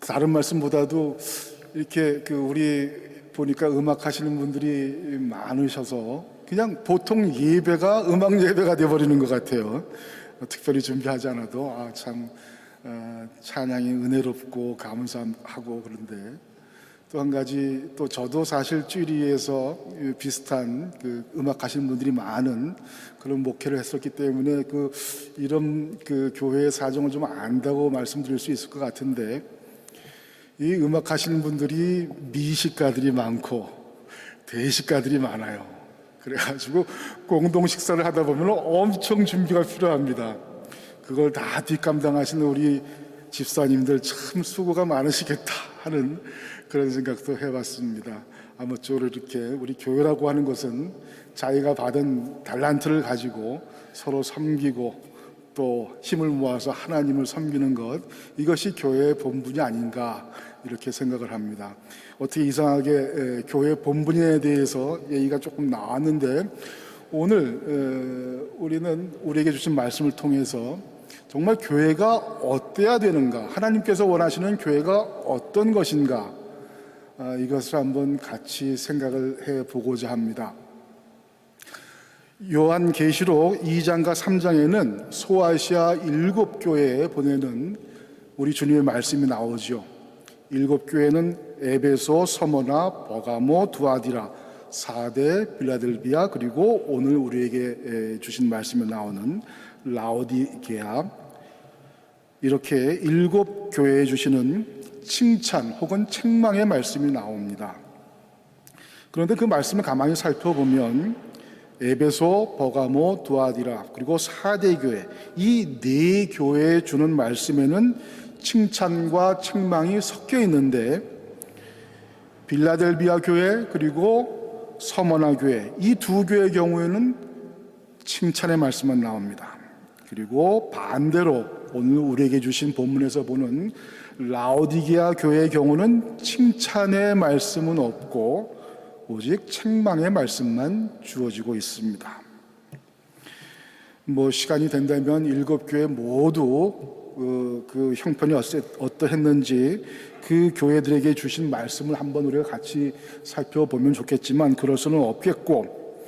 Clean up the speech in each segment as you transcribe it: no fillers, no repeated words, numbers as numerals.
다른 말씀보다도 이렇게 우리 보니까 음악 하시는 분들이 많으셔서 그냥 보통 예배가 음악 예배가 돼버리는 것 같아요. 특별히 준비하지 않아도 참 찬양이 은혜롭고 감사하고. 그런데 또 한 가지, 또 저도 사실 쭈리에서 비슷한 음악 하시는 분들이 많은 그런 목회를 했었기 때문에 이런 교회의 사정을 좀 안다고 말씀드릴 수 있을 것 같은데, 이 음악 하시는 분들이 미식가들이 많고 대식가들이 많아요. 그래가지고 공동 식사를 하다 보면 엄청 준비가 필요합니다. 그걸 다 뒷감당하시는 우리 집사님들 참 수고가 많으시겠다 하는 그런 생각도 해봤습니다. 아무쪼록 이렇게 우리 교회라고 하는 것은 자기가 받은 달란트를 가지고 서로 섬기고 또 힘을 모아서 하나님을 섬기는 것, 이것이 교회의 본분이 아닌가 이렇게 생각을 합니다. 어떻게 이상하게 교회의 본분에 대해서 얘기가 조금 나왔는데, 오늘 우리는 우리에게 주신 말씀을 통해서 정말 교회가 어때야 되는가, 하나님께서 원하시는 교회가 어떤 것인가, 이것을 한번 같이 생각을 해보고자 합니다. 요한계시록 2장과 3장에는 소아시아 7교회에 보내는 우리 주님의 말씀이 나오죠. 7교회는 에베소, 서머나, 버가모, 두아디라, 사데, 빌라델비아, 그리고 오늘 우리에게 주신 말씀에 나오는 라오디게아, 이렇게 7교회에 주시는 칭찬 혹은 책망의 말씀이 나옵니다. 그런데 그 말씀을 가만히 살펴보면 에베소, 버가모, 두아디라, 그리고 사대교회, 이 네 교회에 주는 말씀에는 칭찬과 책망이 섞여 있는데, 빌라델비아 교회 그리고 서머나 교회, 이 두 교회의 경우에는 칭찬의 말씀만 나옵니다. 그리고 반대로 오늘 우리에게 주신 본문에서 보는 라오디게아 교회의 경우는 칭찬의 말씀은 없고 오직 책망의 말씀만 주어지고 있습니다. 시간이 된다면 7교회 모두 그 형편이 어떠했는지 그 교회들에게 주신 말씀을 한번 우리가 같이 살펴보면 좋겠지만, 그럴 수는 없겠고,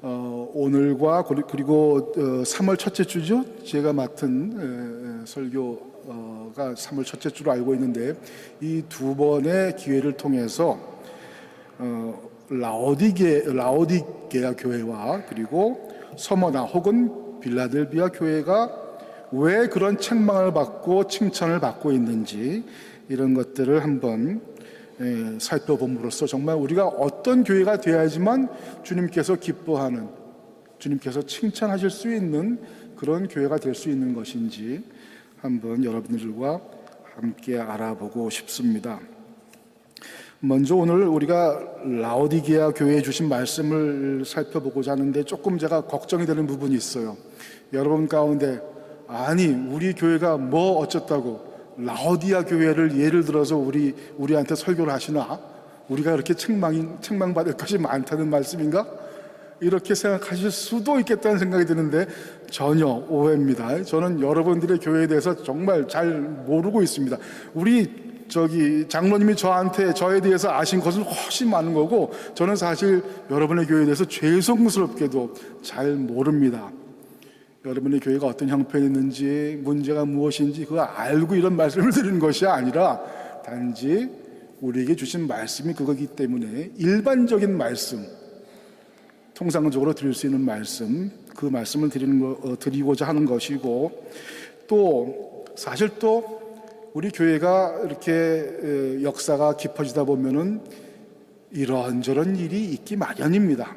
오늘과 그리고 3월 첫째 주죠. 제가 맡은 설교가 3월 첫째 주로 알고 있는데, 이 두 번의 기회를 통해서 라오디게아 교회와 그리고 서머나 혹은 빌라델비아 교회가 왜 그런 책망을 받고 칭찬을 받고 있는지, 이런 것들을 한번 살펴봄으로써 정말 우리가 어떤 교회가 되어야지만 주님께서 기뻐하는, 주님께서 칭찬하실 수 있는 그런 교회가 될 수 있는 것인지 한번 여러분들과 함께 알아보고 싶습니다. 먼저 오늘 우리가 라오디게아 교회에 주신 말씀을 살펴보고자 하는데, 조금 제가 걱정이 되는 부분이 있어요. 여러분 가운데 아니 우리 교회가 뭐 어쩌다고 라오디아 교회를 예를 들어서 우리한테 설교를 하시나? 우리가 그렇게 책망받을 것이 많다는 말씀인가? 이렇게 생각하실 수도 있겠다는 생각이 드는데 전혀 오해입니다. 저는 여러분들의 교회에 대해서 정말 잘 모르고 있습니다. 우리 장로님이 저에 대해서 아신 것은 훨씬 많은 거고, 저는 사실 여러분의 교회에 대해서 죄송스럽게도 잘 모릅니다. 여러분의 교회가 어떤 형편이 있는지, 문제가 무엇인지 그거 알고 이런 말씀을 드리는 것이 아니라, 단지 우리에게 주신 말씀이 그거기 때문에 일반적인 말씀, 통상적으로 드릴 수 있는 말씀, 그 말씀을 드리고자 하는 것이고, 또 사실 또 우리 교회가 이렇게 역사가 깊어지다 보면은 이런저런 일이 있기 마련입니다.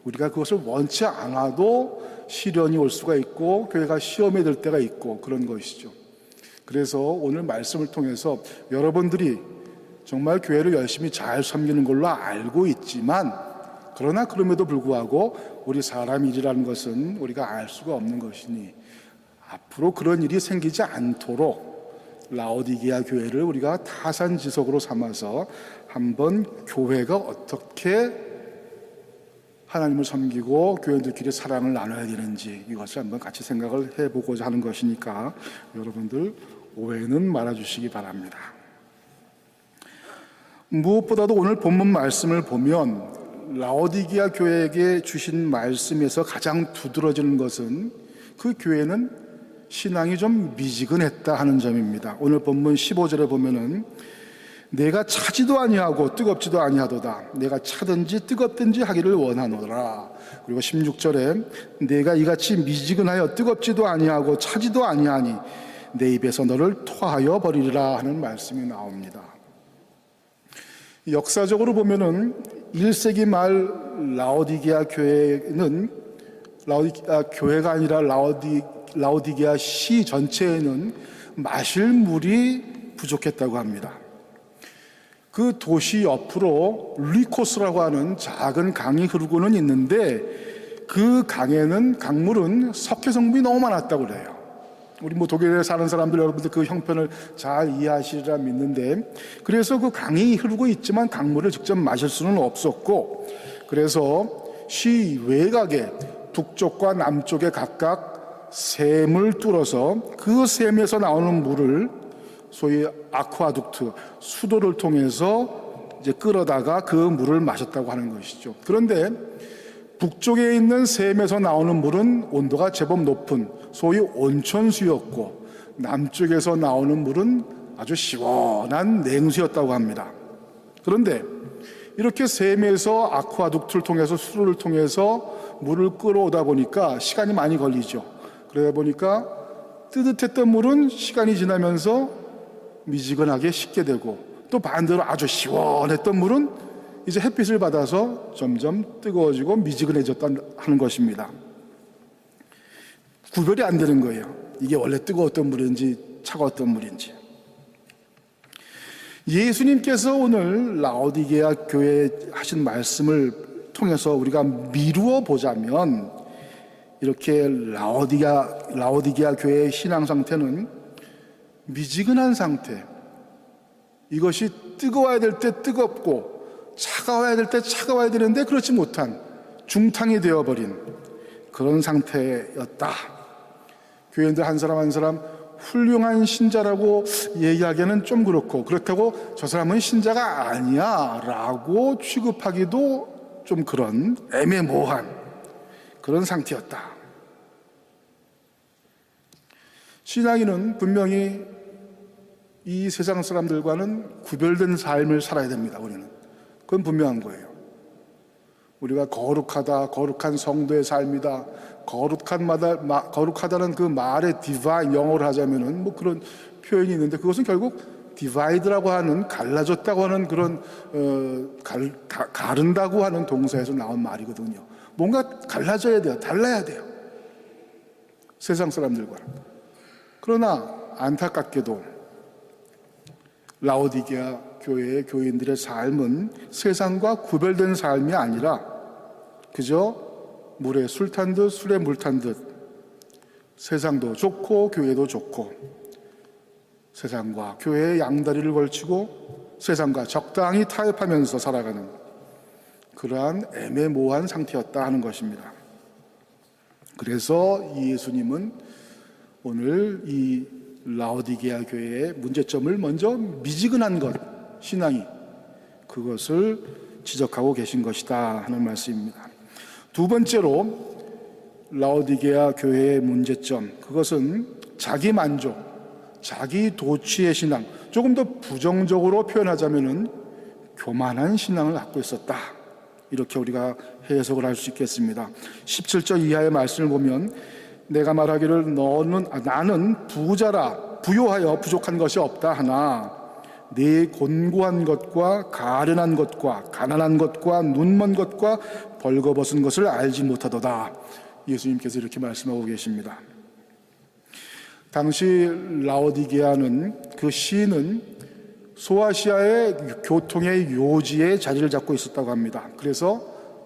우리가 그것을 원치 않아도 시련이 올 수가 있고 교회가 시험에 들 때가 있고 그런 것이죠. 그래서 오늘 말씀을 통해서 여러분들이 정말 교회를 열심히 잘 섬기는 걸로 알고 있지만, 그러나 그럼에도 불구하고 우리 사람 일이라는 것은 우리가 알 수가 없는 것이니, 앞으로 그런 일이 생기지 않도록 라오디게아 교회를 우리가 타산지석으로 삼아서 한번 교회가 어떻게 하나님을 섬기고 교회들끼리 사랑을 나눠야 되는지, 이것을 한번 같이 생각을 해보고자 하는 것이니까 여러분들 오해는 말아주시기 바랍니다. 무엇보다도 오늘 본문 말씀을 보면 라오디게아 교회에게 주신 말씀에서 가장 두드러지는 것은 그 교회는 신앙이 좀 미지근했다 하는 점입니다. 오늘 본문 15절에 보면은 내가 차지도 아니하고 뜨겁지도 아니하도다. 내가 차든지 뜨겁든지 하기를 원하노라. 그리고 16절에 내가 이같이 미지근하여 뜨겁지도 아니하고 차지도 아니하니 내 입에서 너를 토하여 버리리라 하는 말씀이 나옵니다. 역사적으로 보면은 1세기 말 라오디게아 교회는 라오디게아 교회가 아니라 라오디게아 시 전체에는 마실 물이 부족했다고 합니다. 그 도시 옆으로 루이코스라고 하는 작은 강이 흐르고는 있는데 그 강에는 강물은 석회 성분이 너무 많았다고 그래요. 우리 독일에 사는 사람들 여러분들 그 형편을 잘 이해하시리라 믿는데, 그래서 그 강이 흐르고 있지만 강물을 직접 마실 수는 없었고, 그래서 시 외곽에 북쪽과 남쪽에 각각 샘을 뚫어서 그 샘에서 나오는 물을 소위 아쿠아둑트, 수도를 통해서 이제 끌어다가 그 물을 마셨다고 하는 것이죠. 그런데 북쪽에 있는 샘에서 나오는 물은 온도가 제법 높은 소위 온천수였고, 남쪽에서 나오는 물은 아주 시원한 냉수였다고 합니다. 그런데 이렇게 샘에서 아쿠아둑트를 통해서 수로를 통해서 물을 끌어오다 보니까 시간이 많이 걸리죠. 그러다 보니까 뜨뜻했던 물은 시간이 지나면서 미지근하게 식게 되고, 또 반대로 아주 시원했던 물은 이제 햇빛을 받아서 점점 뜨거워지고 미지근해졌다 하는 것입니다. 구별이 안 되는 거예요. 이게 원래 뜨거웠던 물인지 차가웠던 물인지. 예수님께서 오늘 라오디게아 교회에 하신 말씀을 통해서 우리가 미루어 보자면, 이렇게 라오디게아 교회의 신앙 상태는 미지근한 상태, 이것이 뜨거워야 될 때 뜨겁고 차가워야 될 때 차가워야 되는데 그렇지 못한 중탕이 되어버린 그런 상태였다. 교인들 한 사람 한 사람 훌륭한 신자라고 얘기하기에는 좀 그렇다고 저 사람은 신자가 아니야 라고 취급하기도 좀 그런 애매모호한 그런 상태였다. 신앙인은 분명히 이 세상 사람들과는 구별된 삶을 살아야 됩니다. 우리는 그건 분명한 거예요. 우리가 거룩한 성도의 삶이다, 거룩하다는 그 말의 디바인, 영어로 하자면은 뭐 그런 표현이 있는데, 그것은 결국 디바이드라고 하는 갈라졌다고 하는 그런 가른다고 하는 동사에서 나온 말이거든요. 뭔가 갈라져야 돼요. 달라야 돼요. 세상 사람들과. 그러나 안타깝게도 라오디게아 교회의 교인들의 삶은 세상과 구별된 삶이 아니라 그저 물에 술 탄 듯 술에 물 탄 듯, 세상도 좋고 교회도 좋고 세상과 교회의 양다리를 걸치고 세상과 적당히 타협하면서 살아가는 그러한 애매모호한 상태였다 하는 것입니다. 그래서 예수님은 오늘 이 라오디게아 교회의 문제점을 먼저 미지근한 것, 신앙이, 그것을 지적하고 계신 것이다 하는 말씀입니다. 두 번째로 라오디게아 교회의 문제점, 그것은 자기 만족, 자기 도취의 신앙, 조금 더 부정적으로 표현하자면은 교만한 신앙을 갖고 있었다, 이렇게 우리가 해석을 할 수 있겠습니다. 17절 이하의 말씀을 보면 내가 말하기를 나는 부자라 부요하여 부족한 것이 없다 하나 네 곤고한 것과 가련한 것과 가난한 것과 눈먼 것과 벌거벗은 것을 알지 못하도다. 예수님께서 이렇게 말씀하고 계십니다. 당시 라오디게아는, 그 시는 소아시아의 교통의 요지에 자리를 잡고 있었다고 합니다. 그래서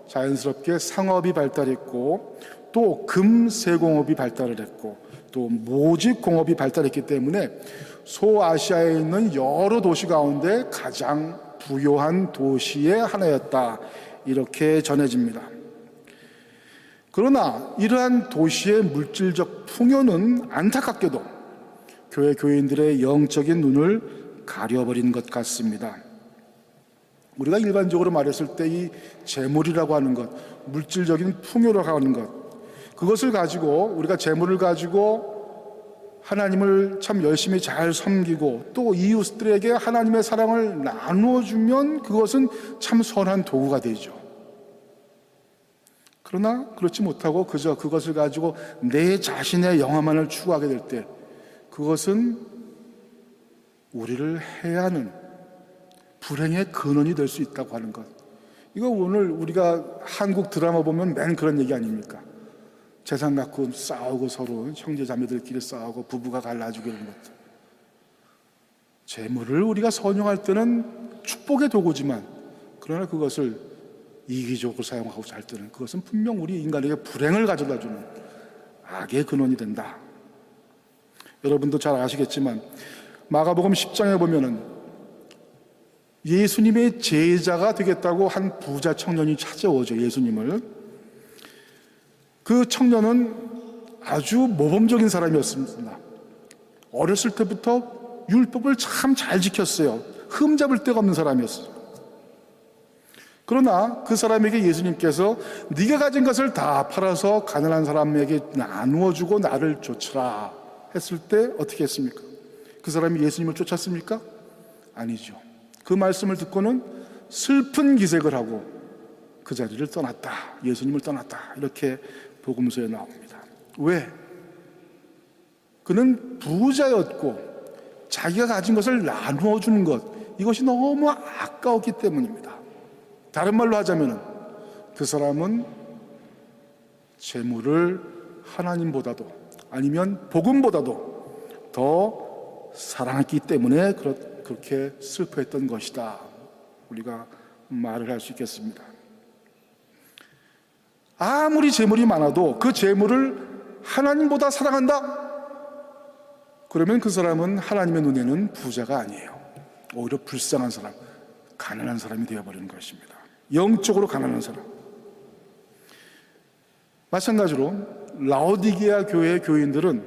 자연스럽게 상업이 발달했고 또 금세공업이 발달을 했고 또 모직공업이 발달했기 때문에 소아시아에 있는 여러 도시 가운데 가장 부요한 도시의 하나였다, 이렇게 전해집니다. 그러나 이러한 도시의 물질적 풍요는 안타깝게도 교회 교인들의 영적인 눈을 가려버린 것 같습니다. 우리가 일반적으로 말했을 때 이 재물이라고 하는 것, 물질적인 풍요라고 하는 것, 그것을 가지고 우리가 재물을 가지고 하나님을 참 열심히 잘 섬기고 또 이웃들에게 하나님의 사랑을 나누어주면 그것은 참 선한 도구가 되죠. 그러나 그렇지 못하고 그저 그것을 가지고 내 자신의 영화만을 추구하게 될 때 그것은 우리를 해하는 불행의 근원이 될 수 있다고 하는 것. 이거 오늘 우리가 한국 드라마 보면 맨 그런 얘기 아닙니까? 재산 갖고 싸우고 서로 형제 자매들끼리 싸우고 부부가 갈라지고 이런 것들. 재물을 우리가 선용할 때는 축복의 도구지만 그러나 그것을 이기적으로 사용하고 살 때는 그것은 분명 우리 인간에게 불행을 가져다주는 악의 근원이 된다. 여러분도 잘 아시겠지만 마가복음 10장에 보면은 예수님의 제자가 되겠다고 한 부자 청년이 찾아오죠. 예수님을. 그 청년은 아주 모범적인 사람이었습니다. 어렸을 때부터 율법을 참 잘 지켰어요. 흠잡을 데가 없는 사람이었어요. 그러나 그 사람에게 예수님께서 네가 가진 것을 다 팔아서 가난한 사람에게 나누어 주고 나를 쫓으라 했을 때 어떻게 했습니까? 그 사람이 예수님을 쫓았습니까? 아니죠. 그 말씀을 듣고는 슬픈 기색을 하고 그 자리를 떠났다. 예수님을 떠났다. 이렇게 복음서에 나옵니다. 왜? 그는 부자였고 자기가 가진 것을 나누어 주는 것, 이것이 너무 아까웠기 때문입니다. 다른 말로 하자면 그 사람은 재물을 하나님보다도 아니면 복음보다도 더 사랑했기 때문에 그렇게 슬퍼했던 것이다. 우리가 말을 할 수 있겠습니다. 아무리 재물이 많아도 그 재물을 하나님보다 사랑한다? 그러면 그 사람은 하나님의 눈에는 부자가 아니에요. 오히려 불쌍한 사람, 가난한 사람이 되어버리는 것입니다. 영적으로 가난한 사람. 마찬가지로 라오디게아 교회의 교인들은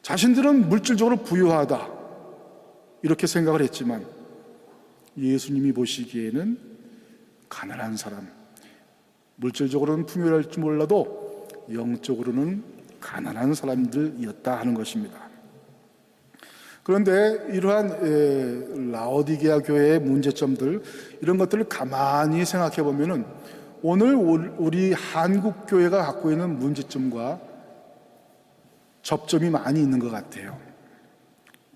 자신들은 물질적으로 부유하다 이렇게 생각을 했지만 예수님이 보시기에는 가난한 사람, 물질적으로는 풍요할지 몰라도 영적으로는 가난한 사람들이었다 하는 것입니다. 그런데 이러한 라오디게아 교회의 문제점들, 이런 것들을 가만히 생각해 보면은 오늘 우리 한국 교회가 갖고 있는 문제점과 접점이 많이 있는 것 같아요.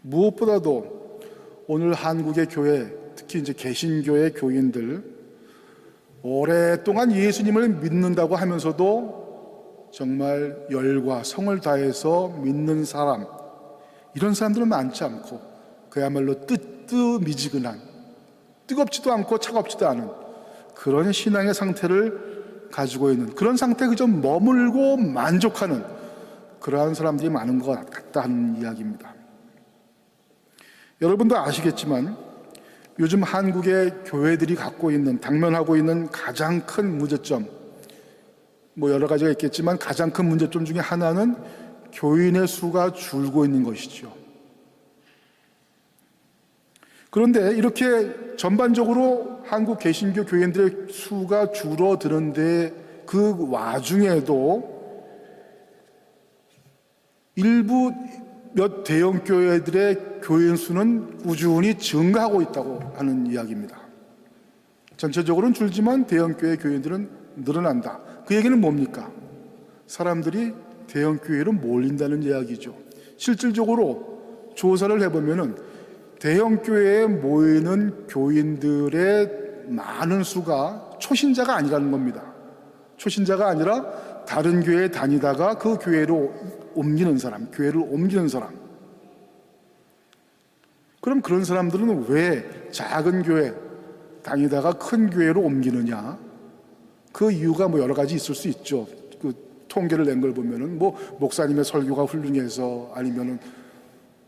무엇보다도 오늘 한국의 교회, 특히 이제 개신교의 교인들, 오랫동안 예수님을 믿는다고 하면서도 정말 열과 성을 다해서 믿는 사람, 이런 사람들은 많지 않고 그야말로 뜨뜻미지근한, 뜨겁지도 않고 차갑지도 않은 그런 신앙의 상태를 가지고 있는, 그런 상태에 그저 머물고 만족하는 그러한 사람들이 많은 것 같다 하는 이야기입니다. 여러분도 아시겠지만 요즘 한국의 교회들이 갖고 있는, 당면하고 있는 가장 큰 문제점, 뭐 여러 가지가 있겠지만 가장 큰 문제점 중에 하나는 교인의 수가 줄고 있는 것이죠. 그런데 이렇게 전반적으로 한국 개신교 교인들의 수가 줄어드는데 그 와중에도 일부 몇 대형 교회들의 교인 수는 꾸준히 증가하고 있다고 하는 이야기입니다. 전체적으로는 줄지만 대형 교회 교인들은 늘어난다. 그 얘기는 뭡니까? 사람들이 대형 교회로 몰린다는 이야기죠. 실질적으로 조사를 해보면은 대형 교회에 모이는 교인들의 많은 수가 초신자가 아니라는 겁니다. 초신자가 아니라 다른 교회에 다니다가 그 교회로 옮기는 사람, 교회를 옮기는 사람. 그럼 그런 사람들은 왜 작은 교회 다니다가 큰 교회로 옮기느냐? 그 이유가 뭐 여러 가지 있을 수 있죠. 그 통계를 낸 걸 보면은 뭐 목사님의 설교가 훌륭해서, 아니면은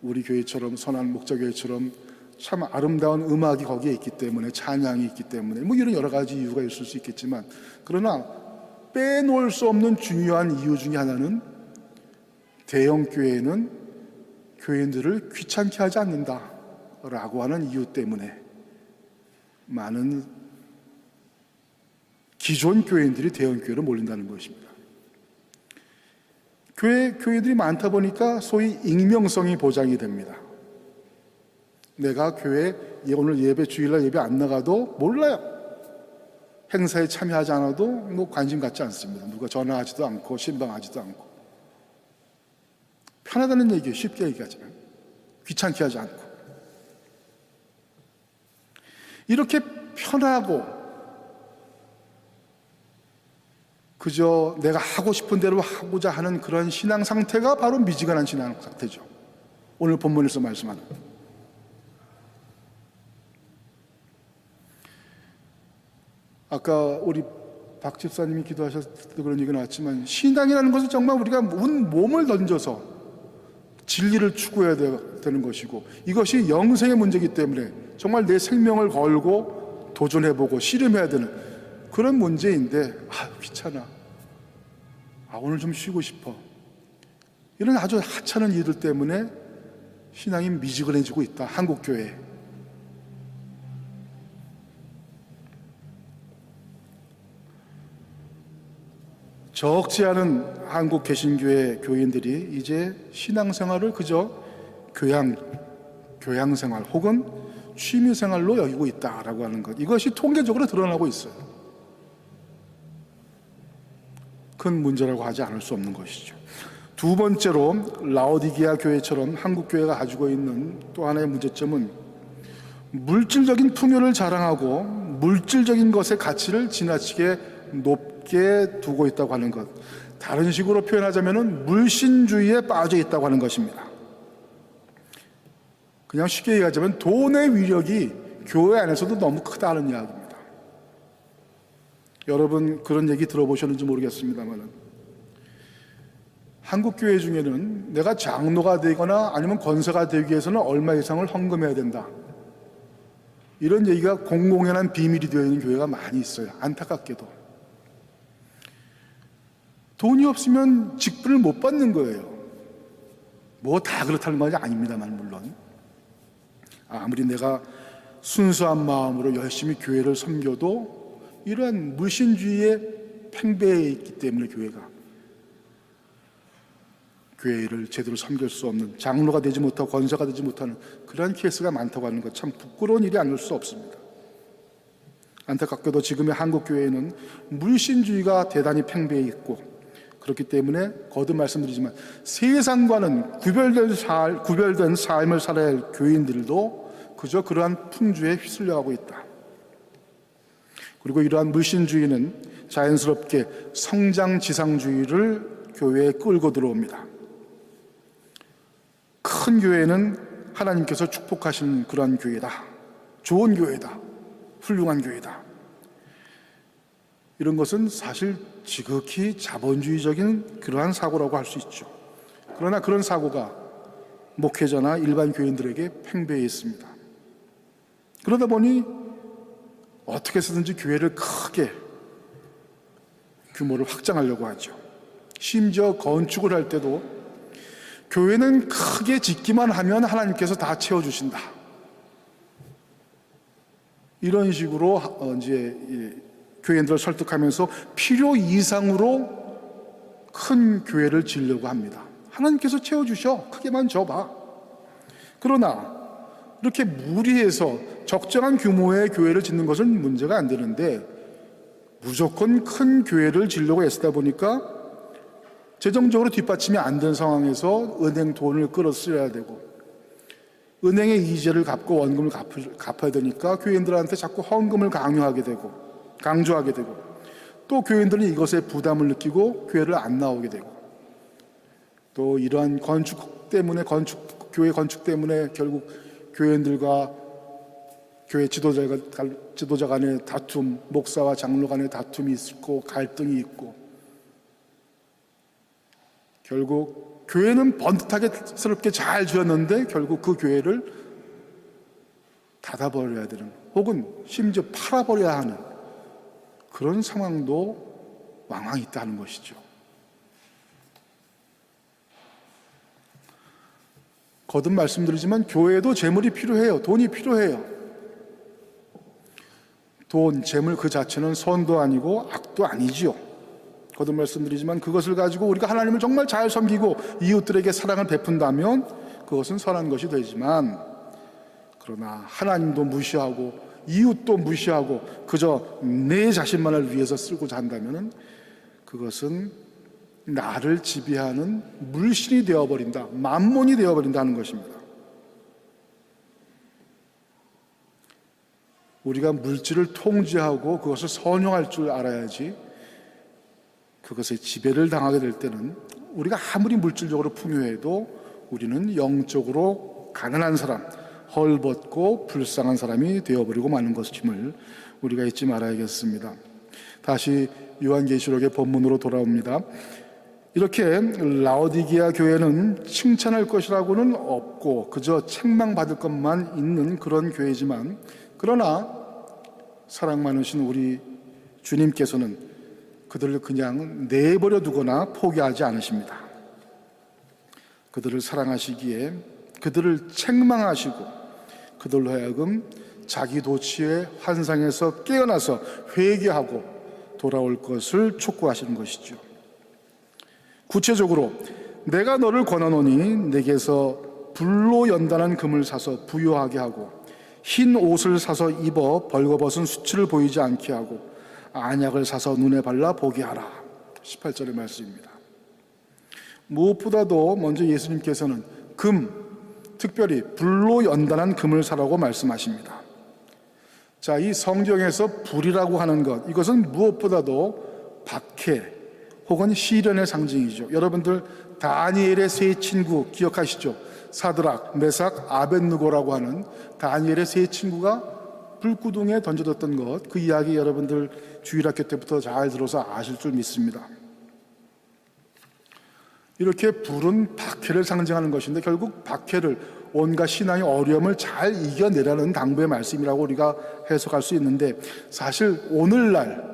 우리 교회처럼 선한 목자교회처럼 참 아름다운 음악이 거기에 있기 때문에, 찬양이 있기 때문에, 뭐 이런 여러 가지 이유가 있을 수 있겠지만, 그러나 빼놓을 수 없는 중요한 이유 중에 하나는 대형 교회는 교인들을 귀찮게 하지 않는다라고 하는 이유 때문에 많은 기존 교인들이 대형교회로 몰린다는 것입니다. 교회들이 많다 보니까 소위 익명성이 보장이 됩니다. 내가 교회 오늘 예배 주일날 예배 안 나가도 몰라요. 행사에 참여하지 않아도 뭐 관심 갖지 않습니다. 누가 전화하지도 않고 신방하지도 않고. 편하다는 얘기예요. 쉽게 얘기하자면. 귀찮게 하지 않고. 이렇게 편하고 그저 내가 하고 싶은 대로 하고자 하는 그런 신앙 상태가 바로 미지근한 신앙 상태죠. 오늘 본문에서 말씀하는. 아까 우리 박 집사님이 기도하셨을 때 그런 얘기가 나왔지만 신앙이라는 것은 정말 우리가 온 몸을 던져서 진리를 추구해야 되는 것이고 이것이 영생의 문제이기 때문에 정말 내 생명을 걸고 도전해보고 씨름해야 되는 그런 문제인데 귀찮아. 오늘 좀 쉬고 싶어. 이런 아주 하찮은 일들 때문에 신앙이 미지근해지고 있다. 한국교회. 적지 않은 한국 개신교회 교인들이 이제 신앙생활을 그저 교양생활 혹은 취미생활로 여기고 있다라고 하는 것. 이것이 통계적으로 드러나고 있어요. 큰 문제라고 하지 않을 수 없는 것이죠. 두 번째로 라오디게아 교회처럼 한국 교회가 가지고 있는 또 하나의 문제점은 물질적인 풍요를 자랑하고 물질적인 것의 가치를 지나치게 높게 두고 있다고 하는 것. 다른 식으로 표현하자면 물신주의에 빠져 있다고 하는 것입니다. 그냥 쉽게 얘기하자면 돈의 위력이 교회 안에서도 너무 크다는 이야기입니다. 여러분 그런 얘기 들어보셨는지 모르겠습니다만 한국 교회 중에는 내가 장로가 되거나 아니면 권사가 되기 위해서는 얼마 이상을 헌금해야 된다. 이런 얘기가 공공연한 비밀이 되어 있는 교회가 많이 있어요. 안타깝게도. 돈이 없으면 직분을 못 받는 거예요. 뭐 다 그렇다는 말이 아닙니다만 물론. 아무리 내가 순수한 마음으로 열심히 교회를 섬겨도 이러한 물신주의에 팽배해 있기 때문에 교회를 제대로 섬길 수 없는 장로가 되지 못하고 권사가 되지 못하는 그러한 케이스가 많다고 하는 것 참 부끄러운 일이 아닐 수 없습니다. 안타깝게도 지금의 한국 교회는 물신주의가 대단히 팽배해 있고 그렇기 때문에 거듭 말씀드리지만 세상과는 구별된 삶을 살아야 할 교인들도 그저 그러한 풍주에 휩쓸려가고 있다. 그리고 이러한 물신주의는 자연스럽게 성장지상주의를 교회에 끌고 들어옵니다. 큰 교회는 하나님께서 축복하신 그러한 교회다. 좋은 교회다. 훌륭한 교회다. 이런 것은 사실 지극히 자본주의적인 그러한 사고라고 할 수 있죠. 그러나 그런 사고가 목회자나 일반 교인들에게 팽배해 있습니다. 그러다 보니 어떻게 해서든지 교회를 크게 규모를 확장하려고 하죠. 심지어 건축을 할 때도 교회는 크게 짓기만 하면 하나님께서 다 채워주신다. 이런 식으로 이제 교인들을 설득하면서 필요 이상으로 큰 교회를 지으려고 합니다. 하나님께서 채워주셔. 크게만 져봐. 그러나 이렇게 무리해서 적정한 규모의 교회를 짓는 것은 문제가 안 되는데 무조건 큰 교회를 지으려고 애쓰다 보니까 재정적으로 뒷받침이 안 된 상황에서 은행 돈을 끌어 쓰여야 되고 은행의 이자를 갚고 원금을 갚아야 되니까 교인들한테 자꾸 헌금을 강조하게 되고 또 교인들은 이것에 부담을 느끼고 교회를 안 나오게 되고 또 이러한 교회 건축 때문에 결국 교인들과 교회 지도자 간의 다툼, 목사와 장로 간의 다툼이 있고 갈등이 있고 결국 교회는 번듯하게스럽게 잘 지었는데 결국 그 교회를 닫아버려야 되는 혹은 심지어 팔아버려야 하는 그런 상황도 왕왕 있다는 것이죠. 거듭 말씀드리지만 교회도 재물이 필요해요. 돈이 필요해요. 돈, 재물 그 자체는 선도 아니고 악도 아니지요. 거듭 말씀드리지만 그것을 가지고 우리가 하나님을 정말 잘 섬기고 이웃들에게 사랑을 베푼다면 그것은 선한 것이 되지만, 그러나 하나님도 무시하고 이웃도 무시하고 그저 내 자신만을 위해서 쓰고자 한다면 그것은 나를 지배하는 물신이 되어버린다, 만몬이 되어버린다는 것입니다. 우리가 물질을 통제하고 그것을 선용할 줄 알아야지, 그것에 지배를 당하게 될 때는 우리가 아무리 물질적으로 풍요해도 우리는 영적으로 가난한 사람, 헐벗고 불쌍한 사람이 되어버리고 마는 것임을 우리가 잊지 말아야겠습니다. 다시 요한계시록의 본문으로 돌아옵니다. 이렇게 라오디게아 교회는 칭찬할 것이라고는 없고 그저 책망받을 것만 있는 그런 교회지만, 그러나 사랑 많으신 우리 주님께서는 그들을 그냥 내버려 두거나 포기하지 않으십니다. 그들을 사랑하시기에 그들을 책망하시고 그들로 하여금 자기 도취의 환상에서 깨어나서 회개하고 돌아올 것을 촉구하시는 것이죠. 구체적으로 내가 너를 권하노니 내게서 불로 연단한 금을 사서 부요하게 하고 흰 옷을 사서 입어 벌거벗은 수치를 보이지 않게 하고 안약을 사서 눈에 발라 보게 하라. 18절의 말씀입니다. 무엇보다도 먼저 예수님께서는 특별히 불로 연단한 금을 사라고 말씀하십니다. 자, 이 성경에서 불이라고 하는 것, 이것은 무엇보다도 박해 혹은 시련의 상징이죠. 여러분들 다니엘의 세 친구 기억하시죠? 사드락, 메삭, 아벳느고라고 하는 다니엘의 세 친구가 불구덩이에 던져졌던 것, 그 이야기 여러분들 주일학교 때부터 잘 들어서 아실 줄 믿습니다. 이렇게 불은 박해를 상징하는 것인데 결국 박해를, 온갖 신앙의 어려움을 잘 이겨내라는 당부의 말씀이라고 우리가 해석할 수 있는데, 사실 오늘날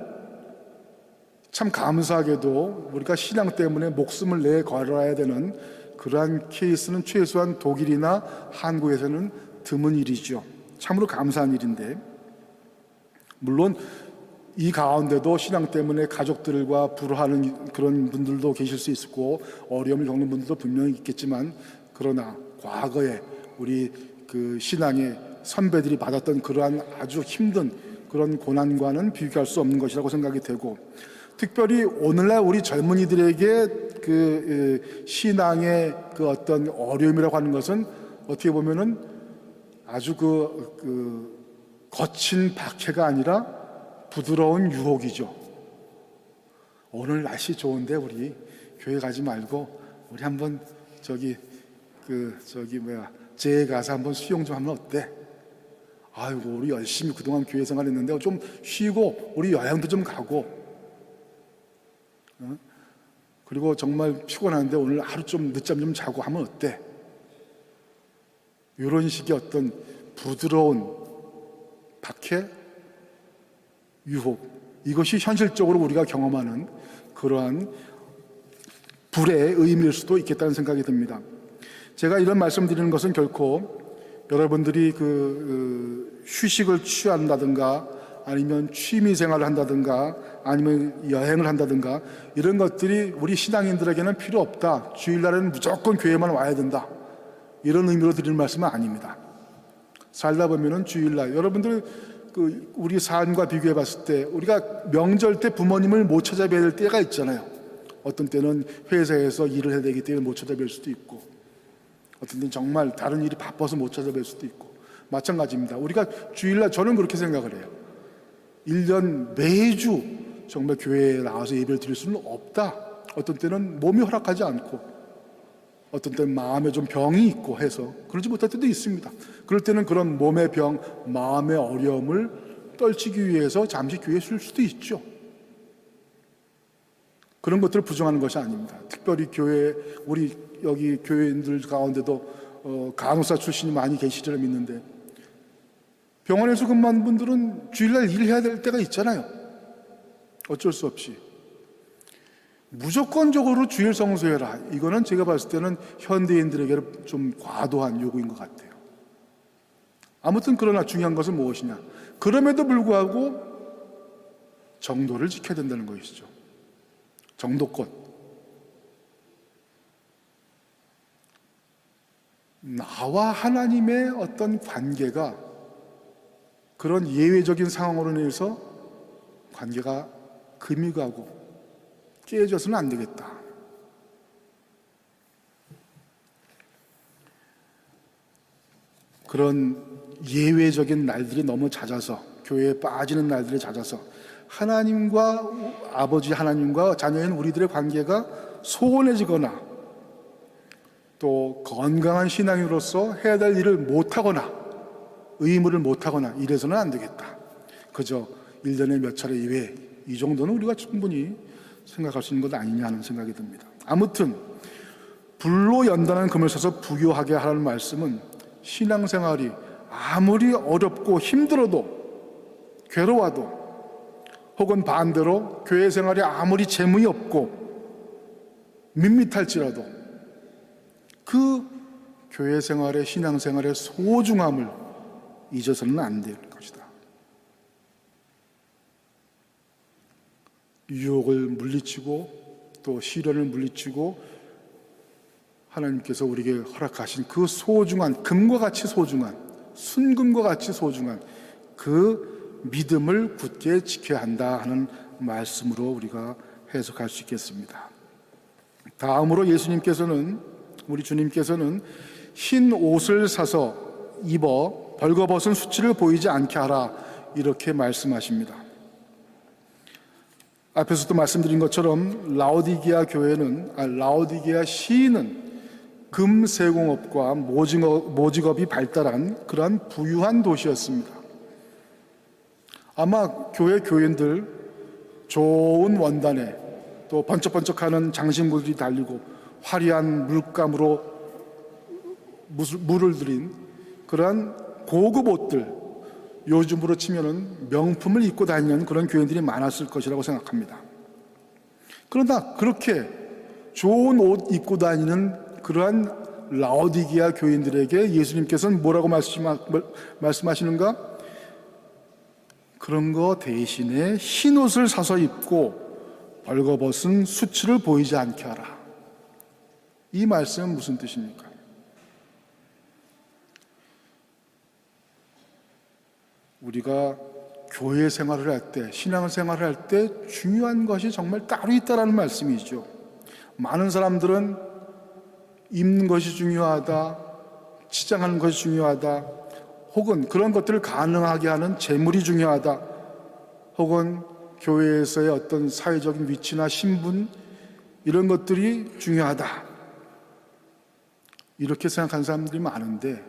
참 감사하게도 우리가 신앙 때문에 목숨을 내걸어야 되는 그러한 케이스는 최소한 독일이나 한국에서는 드문 일이죠. 참으로 감사한 일인데, 물론 이 가운데도 신앙 때문에 가족들과 불화하는 그런 분들도 계실 수 있고 어려움을 겪는 분들도 분명히 있겠지만, 그러나 과거에 우리 그 신앙의 선배들이 받았던 그러한 아주 힘든 그런 고난과는 비교할 수 없는 것이라고 생각이 되고, 특별히 오늘날 우리 젊은이들에게 그 신앙의 그 어떤 어려움이라고 하는 것은 어떻게 보면은 아주 그 거친 박해가 아니라 부드러운 유혹이죠. 오늘 날씨 좋은데 우리 교회 가지 말고 우리 한번 제에 가서 한번 수영 좀 하면 어때? 아이고, 우리 열심히 그동안 교회 생활했는데 좀 쉬고 우리 여행도 좀 가고, 그리고 정말 피곤한데 오늘 하루 좀 늦잠 좀 자고 하면 어때? 이런 식의 어떤 부드러운 박해, 유혹, 이것이 현실적으로 우리가 경험하는 그러한 불의 의미일 수도 있겠다는 생각이 듭니다. 제가 이런 말씀드리는 것은 결코 여러분들이 휴식을 취한다든가 아니면 취미생활을 한다든가 아니면 여행을 한다든가 이런 것들이 우리 신앙인들에게는 필요 없다, 주일날에는 무조건 교회만 와야 된다, 이런 의미로 드리는 말씀은 아닙니다. 살다 보면은 주일날 여러분들 우리 삶과 비교해 봤을 때 우리가 명절 때 부모님을 못 찾아뵐 될 때가 있잖아요. 어떤 때는 회사에서 일을 해야 되기 때문에 못 찾아뵐 수도 있고, 어떤 때는 정말 다른 일이 바빠서 못 찾아뵐 수도 있고, 마찬가지입니다. 우리가 주일날, 저는 그렇게 생각을 해요. 1년 매주 정말 교회에 나와서 예배를 드릴 수는 없다. 어떤 때는 몸이 허락하지 않고, 어떤 때는 마음에 좀 병이 있고 해서 그러지 못할 때도 있습니다. 그럴 때는 그런 몸의 병, 마음의 어려움을 떨치기 위해서 잠시 교회에 쉴 수도 있죠. 그런 것들을 부정하는 것이 아닙니다. 특별히 교회, 우리 여기 교회인들 가운데도 간호사 출신이 많이 계시리라 믿는데, 병원에서 근무하는 분들은 주일날 일해야 될 때가 있잖아요. 어쩔 수 없이 무조건적으로 주일 성수해라, 이거는 제가 봤을 때는 현대인들에게는 좀 과도한 요구인 것 같아요. 아무튼 그러나 중요한 것은 무엇이냐, 그럼에도 불구하고 정도를 지켜야 된다는 것이죠. 정도껏. 나와 하나님의 어떤 관계가 그런 예외적인 상황으로 인해서 관계가 금이 가고 깨져서는 안 되겠다. 그런 예외적인 날들이 너무 잦아서, 교회에 빠지는 날들이 낮아서 하나님과, 아버지 하나님과 자녀인 우리들의 관계가 소원해지거나 또 건강한 신앙인으로서 해야 될 일을 못하거나 의무를 못하거나 이래서는 안 되겠다. 그저 1년에 몇 차례 이외에 이 정도는 우리가 충분히 생각할 수 있는 것 아니냐 하는 생각이 듭니다. 아무튼 불로 연단한 금을 써서 부교하게 하라는 말씀은 신앙생활이 아무리 어렵고 힘들어도 괴로워도 혹은 반대로 교회 생활이 아무리 재물이 없고 밋밋할지라도 그 교회 생활의 신앙생활의 소중함을 잊어서는 안 되는 것이다. 유혹을 물리치고 또 시련을 물리치고 하나님께서 우리에게 허락하신 그 소중한, 금과 같이 소중한, 순금과 같이 소중한 그 믿음을 굳게 지켜야 한다 하는 말씀으로 우리가 해석할 수 있겠습니다. 다음으로 예수님께서는, 우리 주님께서는 흰 옷을 사서 입어 벌거벗은 수치를 보이지 않게 하라 이렇게 말씀하십니다. 앞에서도 말씀드린 것처럼 라오디게아 시인은 금세공업과 모직업이 발달한 그러한 부유한 도시였습니다. 아마 교회 교인들 좋은 원단에 또 번쩍번쩍하는 장신구들이 달리고 화려한 물감으로 물을 들인 그러한 고급 옷들, 요즘으로 치면은 명품을 입고 다니는 그런 교인들이 많았을 것이라고 생각합니다. 그러나 그렇게 좋은 옷 입고 다니는 그러한 라오디게아 교인들에게 예수님께서는 뭐라고 말씀하시는가? 그런 거 대신에 흰 옷을 사서 입고 벌거벗은 수치를 보이지 않게 하라. 이 말씀은 무슨 뜻입니까? 우리가 교회 생활을 할 때, 신앙 생활을 할 때 중요한 것이 정말 따로 있다라는 말씀이죠. 많은 사람들은 입는 것이 중요하다, 치장하는 것이 중요하다, 혹은 그런 것들을 가능하게 하는 재물이 중요하다, 혹은 교회에서의 어떤 사회적인 위치나 신분 이런 것들이 중요하다, 이렇게 생각하는 사람들이 많은데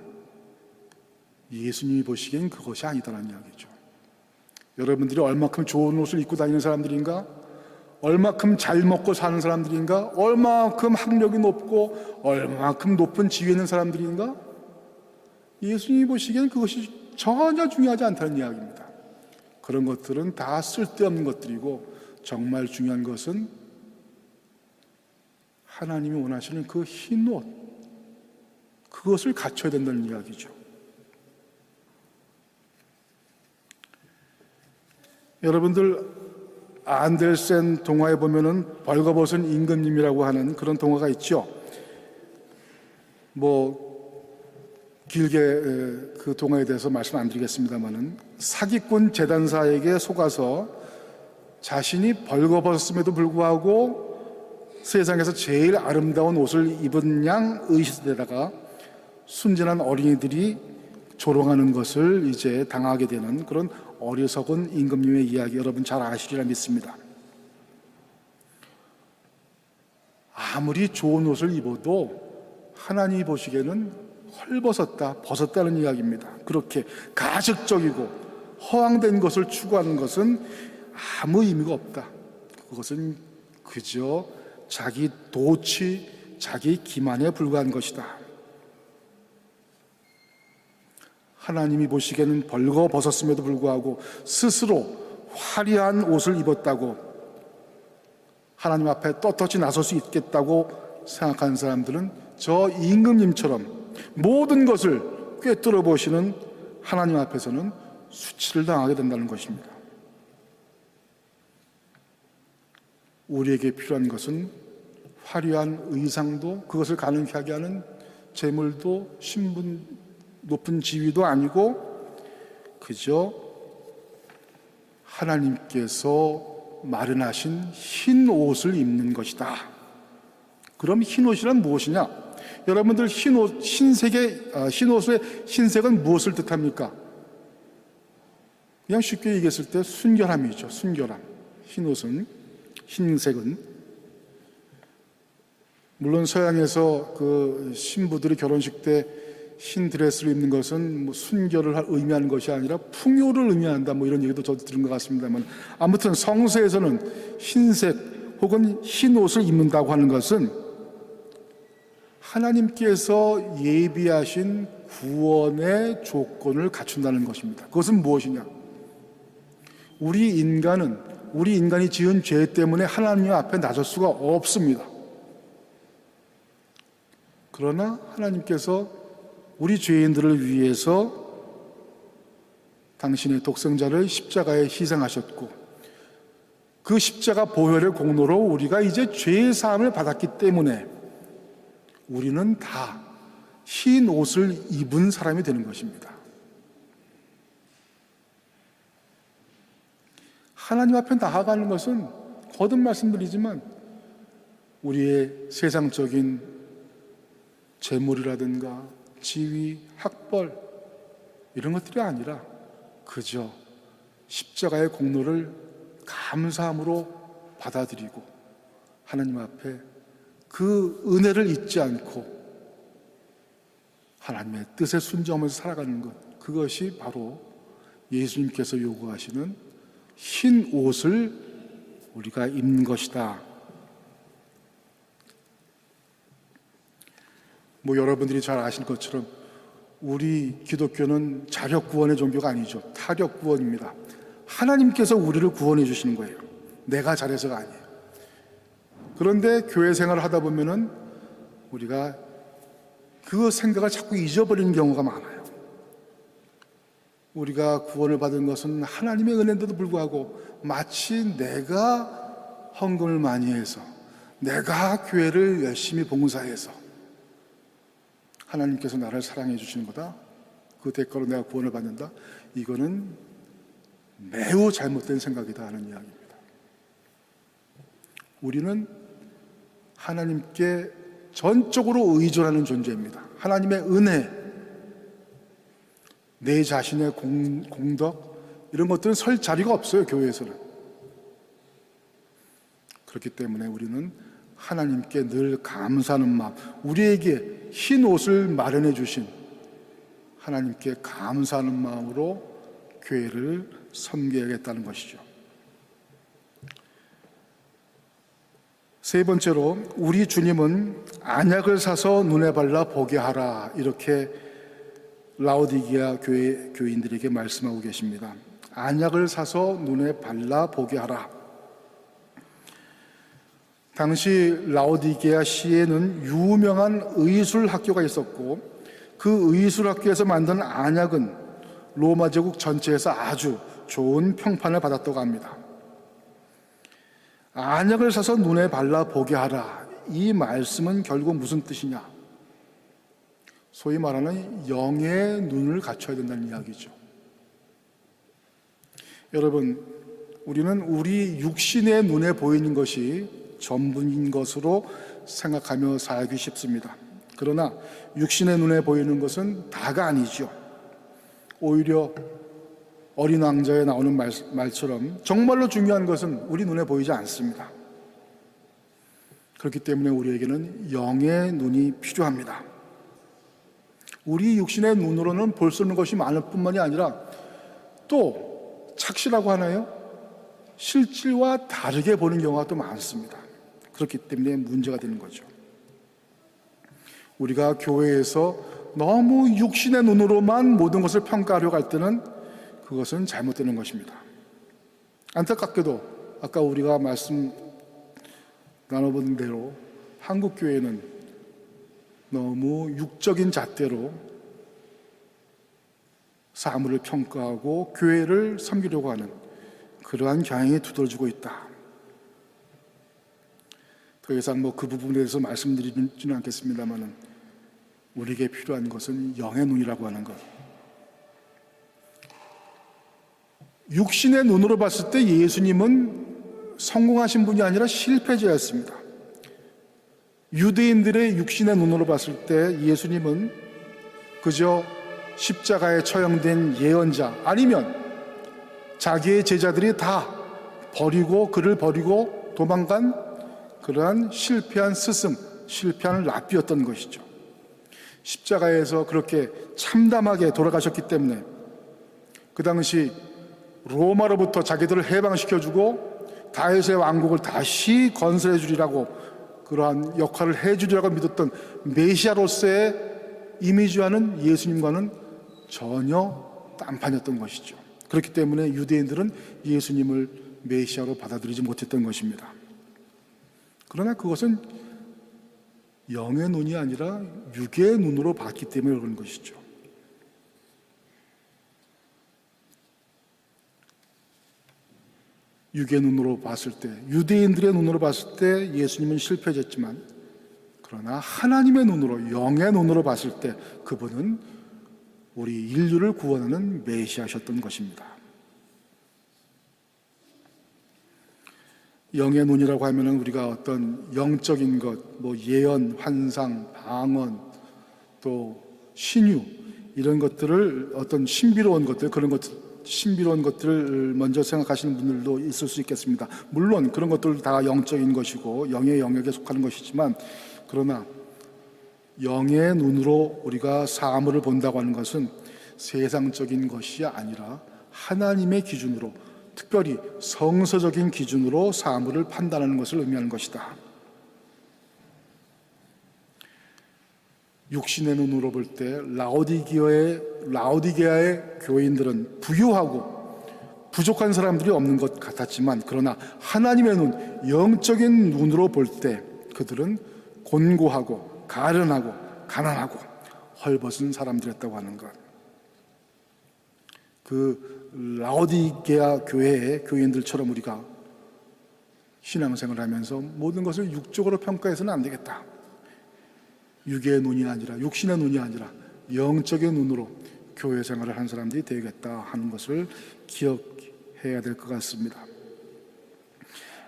예수님이 보시기엔 그것이 아니다라는 이야기죠. 여러분들이 얼마큼 좋은 옷을 입고 다니는 사람들인가? 얼마큼 잘 먹고 사는 사람들인가? 얼마큼 학력이 높고 얼마큼 높은 지위에 있는 사람들인가? 예수님이 보시기엔 그것이 전혀 중요하지 않다는 이야기입니다. 그런 것들은 다 쓸데없는 것들이고 정말 중요한 것은 하나님이 원하시는 그 흰 옷, 그것을 갖춰야 된다는 이야기죠. 여러분들 안델센 동화에 보면은 벌거벗은 임금님이라고 하는 그런 동화가 있죠. 길게 그 동화에 대해서 말씀 안 드리겠습니다만은 사기꾼 재단사에게 속아서 자신이 벌거벗음에도 불구하고 세상에서 제일 아름다운 옷을 입은 양 의시되다가 순진한 어린이들이 조롱하는 것을 이제 당하게 되는 그런 어리석은 임금님의 이야기, 여러분 잘 아시리라 믿습니다. 아무리 좋은 옷을 입어도 하나님이 보시기에는 헐벗었다, 벗었다는 이야기입니다. 그렇게 가식적이고 허황된 것을 추구하는 것은 아무 의미가 없다. 그것은 그저 자기 도취, 자기 기만에 불과한 것이다. 하나님이 보시기에는 벌거벗었음에도 불구하고 스스로 화려한 옷을 입었다고, 하나님 앞에 떳떳이 나설 수 있겠다고 생각하는 사람들은 저 임금님처럼 모든 것을 꿰뚫어 보시는 하나님 앞에서는 수치를 당하게 된다는 것입니다. 우리에게 필요한 것은 화려한 의상도, 그것을 가능케 하게 하는 재물도, 신분, 높은 지위도 아니고 그저 하나님께서 마련하신 흰 옷을 입는 것이다. 그럼 흰 옷이란 무엇이냐? 여러분들 흰 옷의 흰색은 무엇을 뜻합니까? 그냥 쉽게 얘기했을 때 순결함이죠. 순결함. 흰색은 물론 서양에서 그 신부들이 결혼식 때 흰 드레스를 입는 것은 뭐 순결을 의미하는 것이 아니라 풍요를 의미한다, 뭐 이런 얘기도 저도 들은 것 같습니다만, 아무튼 성서에서는 흰색 혹은 흰 옷을 입는다고 하는 것은 하나님께서 예비하신 구원의 조건을 갖춘다는 것입니다. 그것은 무엇이냐? 우리 인간이 지은 죄 때문에 하나님 앞에 나설 수가 없습니다. 그러나 하나님께서 우리 죄인들을 위해서 당신의 독생자를 십자가에 희생하셨고, 그 십자가 보혈의 공로로 우리가 이제 죄의 사함을 받았기 때문에 우리는 다 흰 옷을 입은 사람이 되는 것입니다. 하나님 앞에 나아가는 것은 거듭 말씀드리지만 우리의 세상적인 재물이라든가 지위, 학벌 이런 것들이 아니라 그저 십자가의 공로를 감사함으로 받아들이고 하나님 앞에 그 은혜를 잊지 않고 하나님의 뜻에 순종하면서 살아가는 것, 그것이 바로 예수님께서 요구하시는 흰 옷을 우리가 입는 것이다. 뭐 여러분들이 잘 아실 것처럼 우리 기독교는 자력 구원의 종교가 아니죠. 타력 구원입니다. 하나님께서 우리를 구원해 주시는 거예요. 내가 잘해서가 아니에요. 그런데 교회 생활을 하다 보면은 우리가 그 생각을 자꾸 잊어버리는 경우가 많아요. 우리가 구원을 받은 것은 하나님의 은혜인데도 불구하고 마치 내가 헌금을 많이 해서, 내가 교회를 열심히 봉사해서 하나님께서 나를 사랑해 주시는 거다, 그 대가로 내가 구원을 받는다, 이거는 매우 잘못된 생각이다 하는 이야기입니다. 우리는 하나님께 전적으로 의존하는 존재입니다. 하나님의 은혜, 내 자신의 공덕 이런 것들은 설 자리가 없어요. 교회에서는. 그렇기 때문에 우리는 하나님께 늘 감사하는 마음, 우리에게 흰 옷을 마련해 주신 하나님께 감사하는 마음으로 교회를 섬겨야겠다는 것이죠. 세 번째로, 우리 주님은 안약을 사서 눈에 발라 보게 하라, 이렇게 라오디게아 교회 교인들에게 말씀하고 계십니다. 안약을 사서 눈에 발라 보게 하라. 당시 라오디게아 시에는 유명한 의술 학교가 있었고, 그 의술 학교에서 만든 안약은 로마 제국 전체에서 아주 좋은 평판을 받았다고 합니다. 안약을 사서 눈에 발라 보게 하라, 이 말씀은 결국 무슨 뜻이냐? 소위 말하는 영의 눈을 갖춰야 된다는 이야기죠. 여러분, 우리는 우리 육신의 눈에 보이는 것이 전부인 것으로 생각하며 살기 쉽습니다. 그러나 육신의 눈에 보이는 것은 다가 아니죠. 오히려 어린 왕자에 나오는 말처럼 정말로 중요한 것은 우리 눈에 보이지 않습니다. 그렇기 때문에 우리에게는 영의 눈이 필요합니다. 우리 육신의 눈으로는 볼 수 있는 것이 많을 뿐만이 아니라 또 착시라고 하나요? 실질과 다르게 보는 경우가 또 많습니다. 그렇기 때문에 문제가 되는 거죠. 우리가 교회에서 너무 육신의 눈으로만 모든 것을 평가하려고 할 때는 그것은 잘못되는 것입니다. 안타깝게도 아까 우리가 말씀 나눠본 대로 한국 교회는 너무 육적인 잣대로 사물을 평가하고 교회를 섬기려고 하는 그러한 경향이 두드러지고 있다. 그 이상 그 부분에 대해서 말씀드리지는 않겠습니다만은 우리에게 필요한 것은 영의 눈이라고 하는 것. 육신의 눈으로 봤을 때 예수님은 성공하신 분이 아니라 실패자였습니다. 유대인들의 육신의 눈으로 봤을 때 예수님은 그저 십자가에 처형된 예언자, 아니면 자기의 제자들이 다 버리고 그를 버리고 도망간 그러한 실패한 스승, 실패한 랍비였던 것이죠. 십자가에서 그렇게 참담하게 돌아가셨기 때문에 그 당시 로마로부터 자기들을 해방시켜주고 다윗의 왕국을 다시 건설해 주리라고, 그러한 역할을 해주리라고 믿었던 메시아로서의 이미지와는 예수님과는 전혀 딴판이었던 것이죠. 그렇기 때문에 유대인들은 예수님을 메시아로 받아들이지 못했던 것입니다. 그러나 그것은 영의 눈이 아니라 육의 눈으로 봤기 때문에 그런 것이죠. 육의 눈으로 봤을 때, 유대인들의 눈으로 봤을 때 예수님은 실패했지만, 그러나 하나님의 눈으로, 영의 눈으로 봤을 때 그분은 우리 인류를 구원하는 메시아셨던 것입니다. 영의 눈이라고 하면은 우리가 어떤 영적인 것, 예언, 환상, 방언, 또 신유, 이런 것들을, 어떤 신비로운 것들, 그런 것들, 신비로운 것들을 먼저 생각하시는 분들도 있을 수 있겠습니다. 물론 그런 것들 다 영적인 것이고 영의 영역에 속하는 것이지만, 그러나 영의 눈으로 우리가 사물을 본다고 하는 것은 세상적인 것이 아니라 하나님의 기준으로, 특별히 성서적인 기준으로 사물을 판단하는 것을 의미하는 것이다. 육신의 눈으로 볼 때 라오디게아의 교인들은 부유하고 부족한 사람들이 없는 것 같았지만, 그러나 하나님의 눈, 영적인 눈으로 볼 때 그들은 곤고하고 가련하고 가난하고 헐벗은 사람들이었다고 하는 것. 그 라오디게아 교회의 교인들처럼 우리가 신앙생활을 하면서 모든 것을 육적으로 평가해서는 안 되겠다. 육의 눈이 아니라, 육신의 눈이 아니라 영적인 눈으로 교회 생활을 한 사람들이 되겠다 하는 것을 기억해야 될 것 같습니다.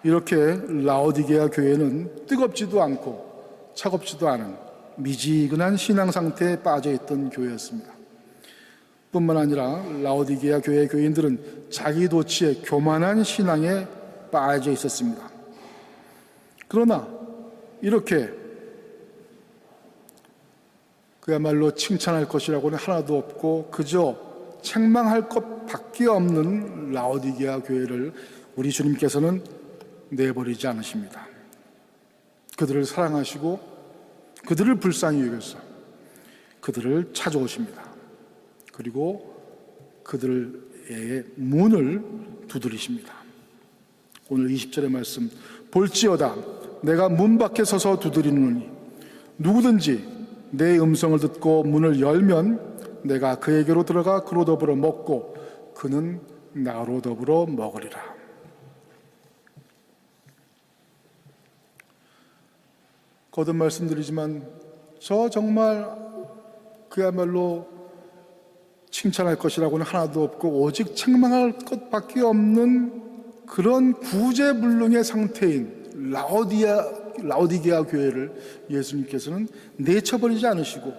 이렇게 라오디게아 교회는 뜨겁지도 않고 차갑지도 않은 미지근한 신앙 상태에 빠져있던 교회였습니다. 뿐만 아니라 라오디게아 교회 교인들은 자기 도취의 교만한 신앙에 빠져 있었습니다. 그러나 이렇게 그야말로 칭찬할 것이라고는 하나도 없고 그저 책망할 것밖에 없는 라오디게아 교회를 우리 주님께서는 내버리지 않으십니다. 그들을 사랑하시고 그들을 불쌍히 여겨서 그들을 찾아오십니다. 그리고 그들의 문을 두드리십니다. 오늘 20절의 말씀, 볼지어다 내가 문 밖에 서서 두드리노니 누구든지 내 음성을 듣고 문을 열면 내가 그에게로 들어가 그로 더불어 먹고 그는 나로 더불어 먹으리라. 거듭 말씀드리지만 저 정말 그야말로 칭찬할 것이라고는 하나도 없고 오직 책망할 것밖에 없는 그런 구제불능의 상태인 라오디게아 교회를 예수님께서는 내쳐버리지 않으시고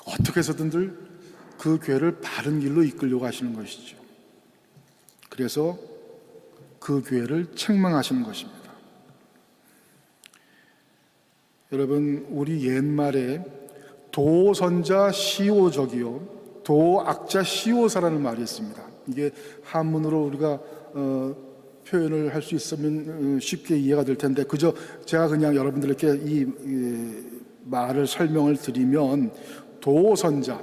어떻게 해서든들 그 교회를 바른 길로 이끌려고 하시는 것이죠. 그래서 그 교회를 책망하시는 것입니다. 여러분, 우리 옛말에 도선자 시오적이요 도악자 시오사라는 말이 있습니다. 이게 한문으로 우리가 표현을 할 수 있으면 쉽게 이해가 될 텐데 그저 제가 그냥 여러분들께 이 말을 설명을 드리면, 도선자,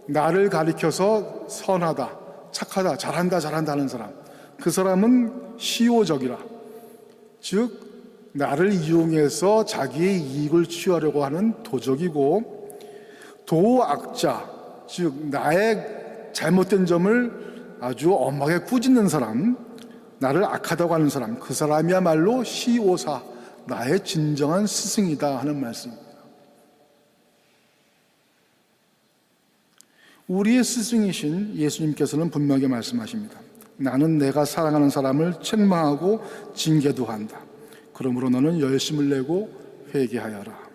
나를 가리켜서 선하다, 착하다, 잘한다 하는 사람, 그 사람은 시오적이라, 즉 나를 이용해서 자기의 이익을 취하려고 하는 도적이고, 도악자, 즉 나의 잘못된 점을 아주 엄하게 꾸짖는 사람, 나를 악하다고 하는 사람, 그 사람이야말로 시오사, 나의 진정한 스승이다 하는 말씀입니다. 우리의 스승이신 예수님께서는 분명하게 말씀하십니다. 나는 내가 사랑하는 사람을 책망하고 징계도 한다. 그러므로 너는 열심을 내고 회개하여라.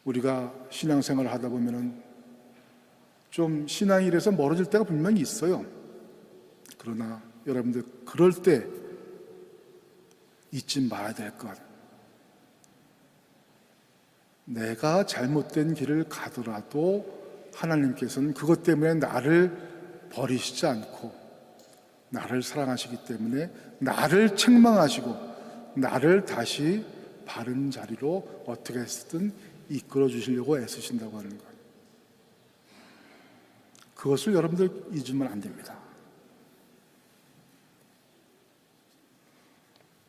우리가 신앙생활을 하다 보면은 좀 신앙일에서 멀어질 때가 분명히 있어요. 그러나 여러분들 그럴 때 잊지 말아야 될 것. 내가 잘못된 길을 가더라도 하나님께서는 그것 때문에 나를 버리시지 않고 나를 사랑하시기 때문에 나를 책망하시고 나를 다시 바른 자리로 어떻게 해서든 이끌어 주시려고 애쓰신다고 하는 것. 그것을 여러분들 잊으면 안 됩니다.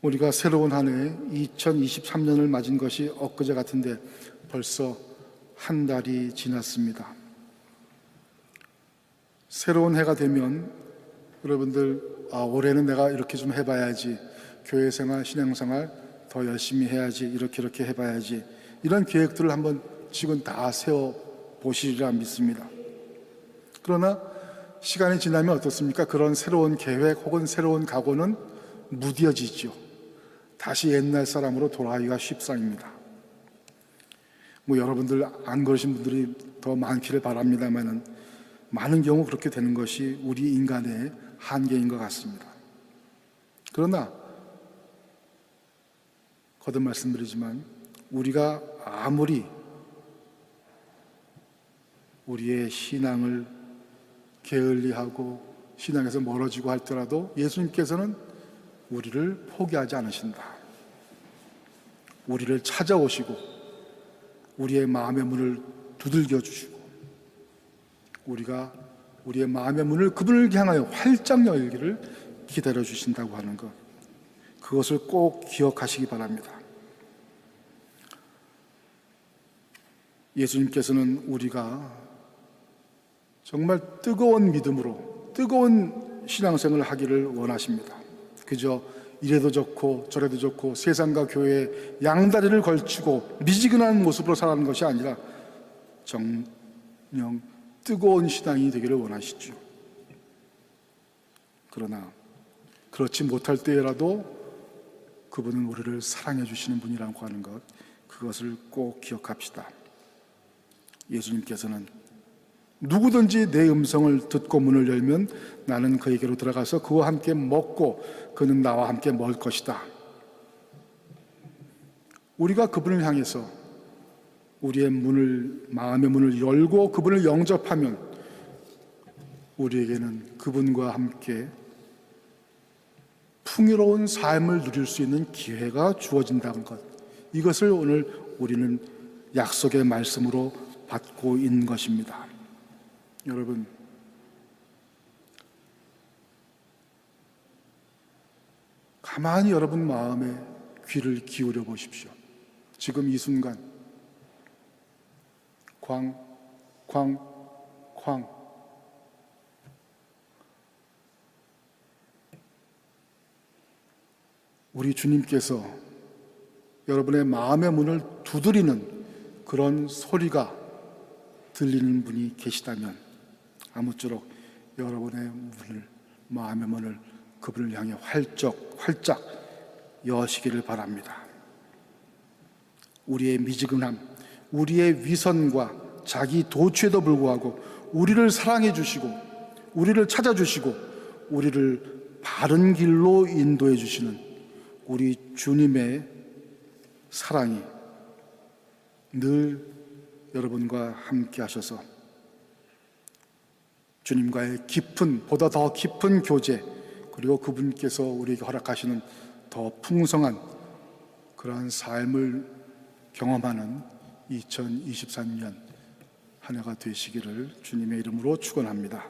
우리가 새로운 한 해 2023년을 맞은 것이 엊그제 같은데 벌써 한 달이 지났습니다. 새로운 해가 되면 여러분들 올해는 내가 이렇게 좀 해봐야지, 교회 생활, 신앙 생활 더 열심히 해야지, 이렇게 해봐야지, 이런 계획들을 한번 지금 다 세워보시리라 믿습니다. 그러나 시간이 지나면 어떻습니까? 그런 새로운 계획 혹은 새로운 각오는 무뎌지죠. 다시 옛날 사람으로 돌아가기가 쉽상입니다. 여러분들 안 그러신 분들이 더 많기를 바랍니다만은 많은 경우 그렇게 되는 것이 우리 인간의 한계인 것 같습니다. 그러나 거듭 말씀드리지만 우리가 아무리 우리의 신앙을 게을리하고 신앙에서 멀어지고 할지라도 예수님께서는 우리를 포기하지 않으신다. 우리를 찾아오시고 우리의 마음의 문을 두들겨 주시고 우리가 우리의 마음의 문을 그분을 향하여 활짝 열기를 기다려 주신다고 하는 것, 그것을 꼭 기억하시기 바랍니다. 예수님께서는 우리가 정말 뜨거운 믿음으로 뜨거운 신앙생활을 하기를 원하십니다. 그저 이래도 좋고 저래도 좋고 세상과 교회에 양다리를 걸치고 미지근한 모습으로 살아가는 것이 아니라 정녕 뜨거운 신앙이 되기를 원하시죠. 그러나 그렇지 못할 때라도 그분은 우리를 사랑해 주시는 분이라고 하는 것, 그것을 꼭 기억합시다. 예수님께서는 누구든지 내 음성을 듣고 문을 열면 나는 그에게로 들어가서 그와 함께 먹고 그는 나와 함께 먹을 것이다. 우리가 그분을 향해서 우리의 문을, 마음의 문을 열고 그분을 영접하면 우리에게는 그분과 함께 풍요로운 삶을 누릴 수 있는 기회가 주어진다는 것, 이것을 오늘 우리는 약속의 말씀으로 받고 있는 것입니다. 여러분, 가만히 여러분 마음에 귀를 기울여 보십시오. 지금 이 순간 쾅 우리 주님께서 여러분의 마음의 문을 두드리는 그런 소리가 들리는 분이 계시다면 아무쪼록 여러분의 문을, 마음의 문을 그분을 향해 활짝 여시기를 바랍니다. 우리의 미지근함, 우리의 위선과 자기 도취에도 불구하고 우리를 사랑해 주시고 우리를 찾아주시고 우리를 바른 길로 인도해 주시는 우리 주님의 사랑이 늘 여러분과 함께 하셔서 주님과의 보다 더 깊은 교제, 그리고 그분께서 우리에게 허락하시는 더 풍성한 그러한 삶을 경험하는 2023년 한 해가 되시기를 주님의 이름으로 축원합니다.